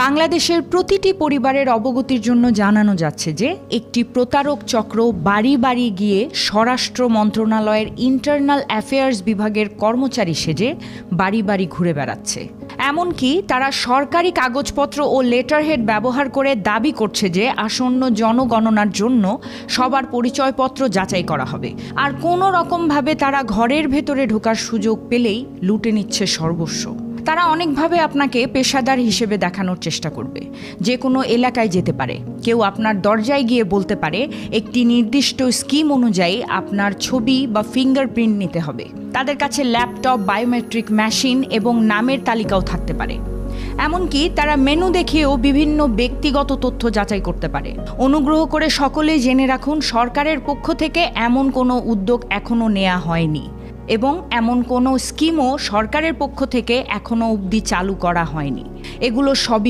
বাংলাদেশের প্রতিটি পরিবারের অবগতির জন্য জানানো যাচ্ছে যে একটি প্রতারক চক্র বাড়ি বাড়ি গিয়ে স্বরাষ্ট্র মন্ত্রণালয়ের ইন্টারনাল অ্যাফেয়ার্স বিভাগের কর্মচারী সেজে বাড়ি বাড়ি ঘুরে বেড়াচ্ছে। এমনকি তারা সরকারি কাগজপত্র ও লেটারহেড ব্যবহার করে দাবি করছে যে আসন্ন জনগণনার জন্য সবার পরিচয়পত্র যাচাই করা হবে, আর কোনো রকমভাবে তারা ঘরের ভেতরে ঢোকার সুযোগ পেলেই লুটে নিচ্ছে সর্বস্ব। তারা অনেকভাবে আপনাকে পেশাদার হিসেবে দেখানোর চেষ্টা করবে। যে কোনো এলাকায় যেতে পারে, কেউ আপনার দরজায় গিয়ে বলতে পারে একটি নির্দিষ্ট স্কিম অনুযায়ী আপনার ছবি বা ফিঙ্গারপ্রিন্ট নিতে হবে। তাদের কাছে ল্যাপটপ, বায়োমেট্রিক মেশিন এবং নামের তালিকাও থাকতে পারে। এমনকি তারা মেনু দেখিয়েও বিভিন্ন ব্যক্তিগত তথ্য যাচাই করতে পারে। অনুগ্রহ করে সকলেই জেনে রাখুন, সরকারের পক্ষ থেকে এমন কোনো উদ্যোগ এখনও নেওয়া হয়নি এবং এমন কোনো স্কিমও সরকারের পক্ষ থেকে এখনও অবধি চালু করা হয়নি। এগুলো সবই